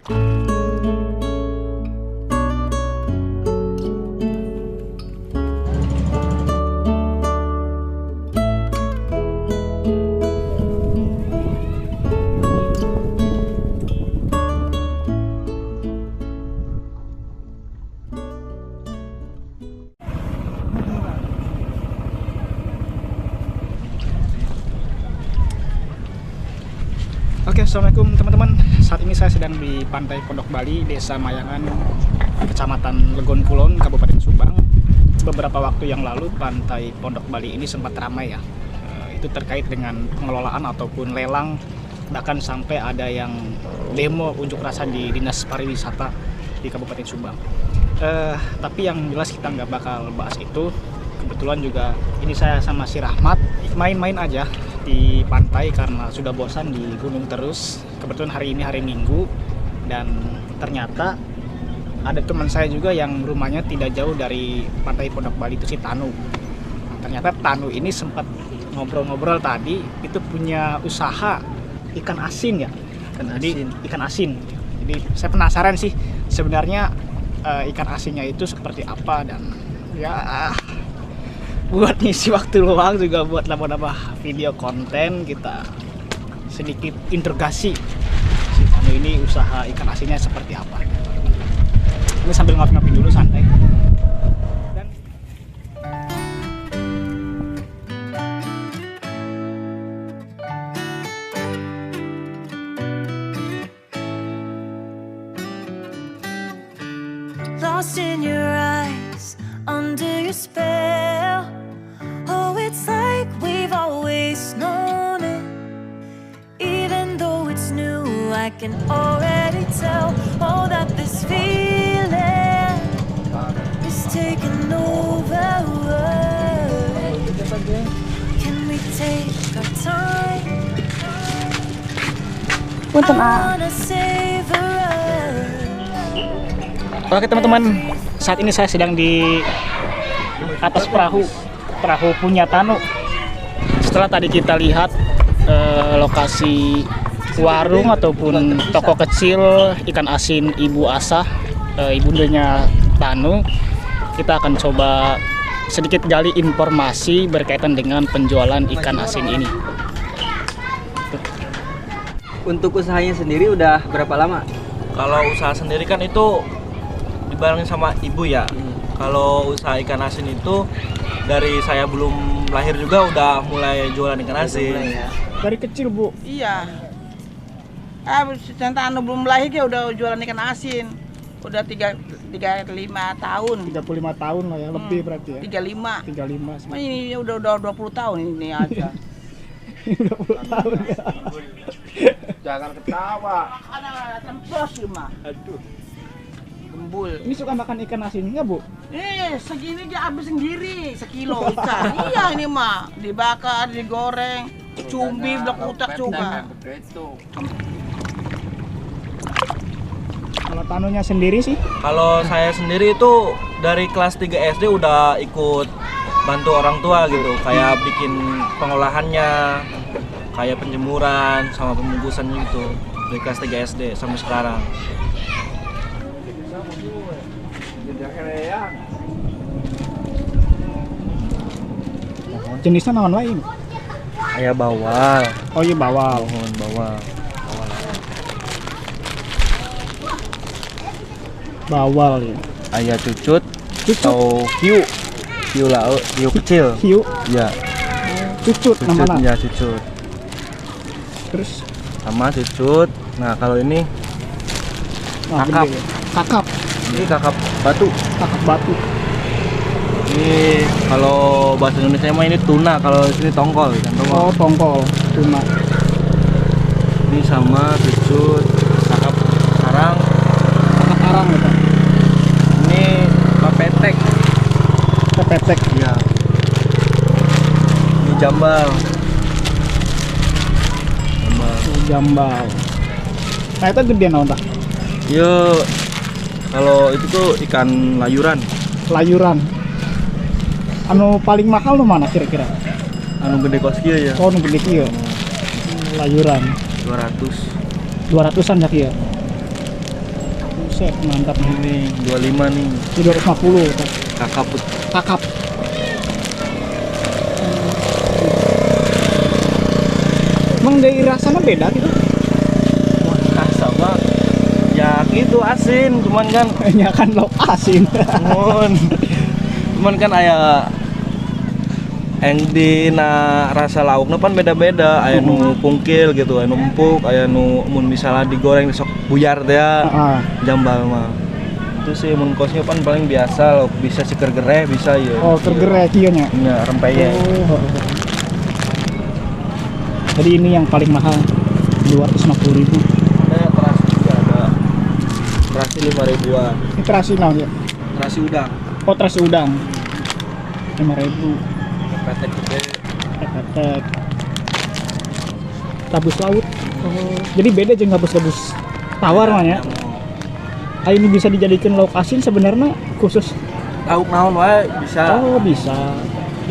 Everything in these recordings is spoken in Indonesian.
Oke, assalamualaikum teman-teman. Saat ini saya sedang di Pantai Pondok Bali, Desa Mayangan, Kecamatan Legon Kulon, Kabupaten Subang. Beberapa waktu yang lalu Pantai Pondok Bali ini sempat ramai ya. Itu terkait dengan pengelolaan ataupun lelang, bahkan sampai ada yang demo unjuk rasa di Dinas Pariwisata di Kabupaten Subang. Tapi yang jelas kita nggak bakal bahas itu. Kebetulan juga ini saya sama si Rahmat main-main aja di pantai karena sudah bosan di gunung terus. Kebetulan hari ini hari Minggu dan ternyata ada teman saya juga yang rumahnya tidak jauh dari Pantai Pondok Bali, itu si Tanu. Ternyata Tanu ini sempat ngobrol-ngobrol tadi, itu punya usaha ikan asin ya. Ikan asin. Jadi saya penasaran sih sebenarnya ikan asinnya itu seperti apa, dan ya buat ngisi waktu luang juga buat nambah-nambah video konten, kita sedikit interogasi si Tanu ini usaha ikan asinnya seperti apa. Ini sambil ngopi-ngopi dulu santai. Dan lost in your eyes, under your spell. Oh, it's like we've always known it. Even though it's new, I can already tell. Oh, that this feeling is taking over. Can we take our time? Punten I wanna savor it. oke teman-teman, saat ini saya sedang di atas perahu punya Tanu. Setelah tadi kita lihat lokasi warung ataupun toko kecil ikan asin Ibu Asah, ibundanya Tanu, kita akan coba sedikit gali informasi berkaitan dengan penjualan ikan asin ini. Untuk usahanya sendiri udah berapa lama? Kalau usaha sendiri kan itu dibarengin sama ibu ya. Kalau usaha ikan asin itu dari saya belum lahir juga udah mulai jualan ikan asin. Dari kecil Bu? Iya. Tanu belum lahir dia udah jualan ikan asin. Udah 35 tahun. 35 tahun lah ya, lebih berarti ya. 35. 35. Ini udah 20 tahun ini aja. 20 tahun ya. Jangan ketawa. Ada tempos cuma. Aduh. Gembul. Ini suka makan ikan asin nggak Bu? Segini dia habis sendiri, sekilo ikan. Iya ini mah, dibakar, digoreng, cumbi, blok utak juga. Begitu. Kalau Tanunya sendiri sih? Kalau saya sendiri itu dari kelas 3 SD udah ikut bantu orang tua gitu, kayak bikin pengolahannya, kayak penjemuran sama pembungkusan gitu. Dari kelas 3 SD sampai sekarang. Jenisnya naon wae ini? Kayak bawal. Oh iya bawal. Mohon bawal. Bawal ya. Ayah cucut atau hiu. Hiu laut, hiu kecil. Hiu, Iya, cucut namanya. ya cucut. Terus Sama cucut. Nah, kalau ini kakap. gede ya. Kakap. Ini kakap batu. Kakap batu. Ini kalau bahasa Indonesia mah ini tuna, kalau di sini tongkol, ikan tongkol. Oh, tongkol, tuna. Ini sama cucut, kakap karang. Kakap arang ya, Pak. Ini papetek. Kepetek. Iya. Ini jambal. Jambal. Nah, itu gede naon tak? Iya. Kalau itu tuh ikan layuran. Layuran. Anu paling mahal nu mana kira-kira? Anu gede kos kieu ya. Oh, nu gede kieu. Layuran. 200. 200-an ya kieu. Buset, mantap nih. Ini 25 nih. Ini 250 Kakap. kakap. Emang dari rasanya beda gitu? Wah, rasa mah ya gitu asin, cuman kan Kayaknya kan lauk asin. cuman kan aya yang di rasa lauknya kan beda-beda, aya nu pungkil gitu, aya nu empuk, aya nu mun misalnya digoreng sok buyar teh ya. Heeh. Jambal mah. Itu sih mun kosnya kan paling biasa lauk bisa siker gereh bisa ya. Oh, tergerak ieu nya. Nya rempeyek. Oh. Jadi ini yang paling mahal 250.000. Terasi juga ada. Terasi 5.000-an. Ini terasi naon ya? Terasi udang. Oh, terasi udang. 5.000. Petek gede. Petek. Gabus laut. Oh. Jadi beda jeung gabus-gabus tawar mah ya. Ah, ini bisa dijadikan lauk asin sebenarnya khusus. Lauk naon wae bisa. Oh, bisa.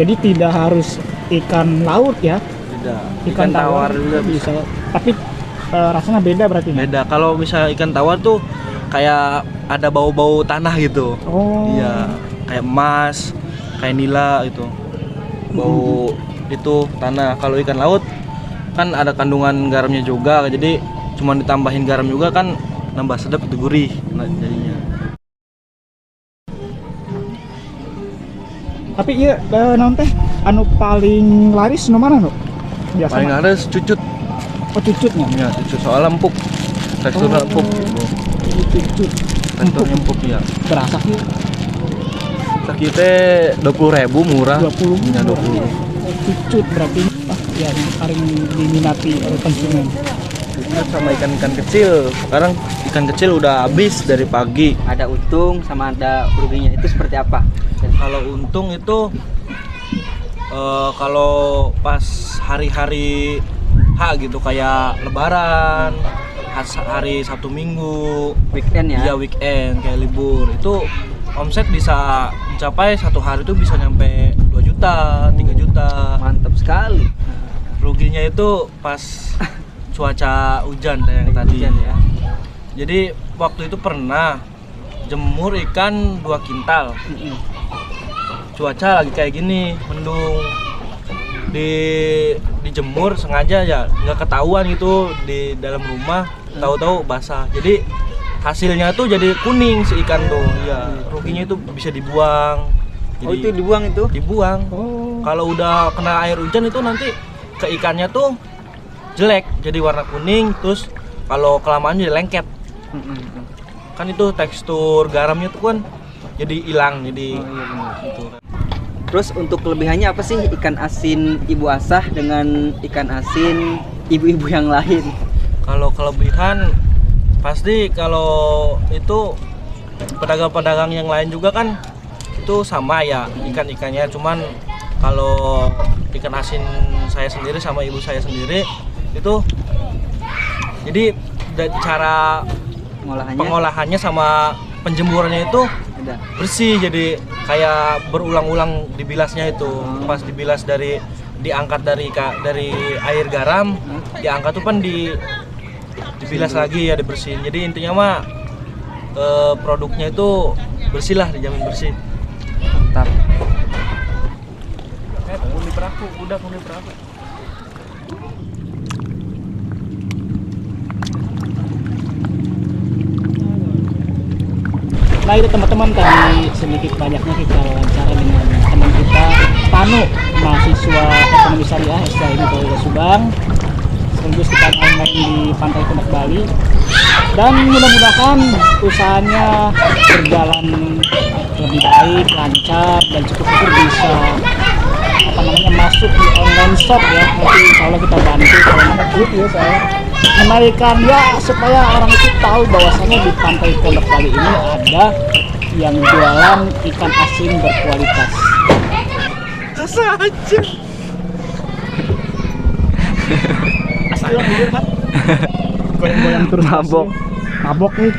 Jadi tidak harus ikan laut ya. Tidak. Ikan tawar juga bisa. Tapi rasanya beda berarti. Beda. Kalau misalnya ikan tawar tuh kayak ada bau-bau tanah gitu. Oh. Iya, kayak emas, kayak nila gitu. Bau itu tanah. Kalau ikan laut kan ada kandungan garamnya juga, jadi cuma ditambahin garam juga kan nambah sedap itu gurih jadinya. Tapi iya naon teh anu paling laris nu mana nu? Biasa Paling mah. harus cucut. Oh, cucutnya. Ya, cucut soalnya empuk. Teksturnya empuk. Ini cucut. Teksturnya empuk ya. Berasa sih Kita 20.000 murah. 20. Ya 20. Oh, cucut berarti yang paling diminati oleh konsumen. Cucut sama ikan-ikan kecil. Sekarang ikan kecil udah habis dari pagi. Ada untung sama ada ruginya, itu seperti apa? Kalau untung itu kalau pas hari-hari H gitu kayak lebaran, hari Sabtu Minggu, Weekend ya? iya weekend kayak libur, itu omset bisa mencapai satu hari itu bisa nyampe 2 juta, 3 juta. Mantap sekali. Ruginya itu pas cuaca hujan kayak yang tadi. Weekend ya? Jadi waktu itu pernah jemur ikan 2 kintal. Cuaca lagi kayak gini, mendung, dijemur sengaja ya nggak ketahuan gitu di dalam rumah, tahu-tahu basah, jadi hasilnya tuh jadi kuning si ikan tuh ya. Ruginya itu bisa dibuang. Oh, itu dibuang itu? Dibuang. Oh. Kalau udah kena air hujan itu nanti ke ikannya tuh jelek, jadi warna kuning, terus kalau kelamaan jadi lengket. Kan itu tekstur garamnya tuh kan jadi hilang, jadi gitu. Terus untuk kelebihannya apa sih ikan asin Ibu Asah dengan ikan asin ibu-ibu yang lain? Kalau kelebihan pasti kalau itu pedagang-pedagang yang lain juga kan itu sama ya ikan-ikannya, cuman kalau ikan asin saya sendiri sama ibu saya sendiri itu jadi cara pengolahannya sama penjemurannya itu Ada. bersih, jadi kayak berulang-ulang dibilasnya itu. Pas dibilas diangkat dari air garam, diangkat tuh kan dibilas lagi ya, dibersihin. Jadi intinya mah produknya itu bersih lah, dijamin bersih. Mantap. Udah peraku, udah peraku. Nah itu teman-teman, tadi sedikit banyaknya kita wawancara dengan teman kita Tanu, mahasiswa ekonomi syariah STI Polda Subang. Sekaligus kita main-main di Pantai Pondok Bali, dan mudah-mudahan usahanya berjalan lebih baik, lancar, dan cukup bisa masuk di online shop ya. Nanti insya Allah kita bantu kalau menurut ya saya menaikkan ya, supaya orang itu tahu bahwasannya di Pantai Pondok Bali ini ada yang jualan ikan asin berkualitas. Kasar aja. Asli lah dulu kan. Goyang-goyang terus. Mabok. Mabok nih.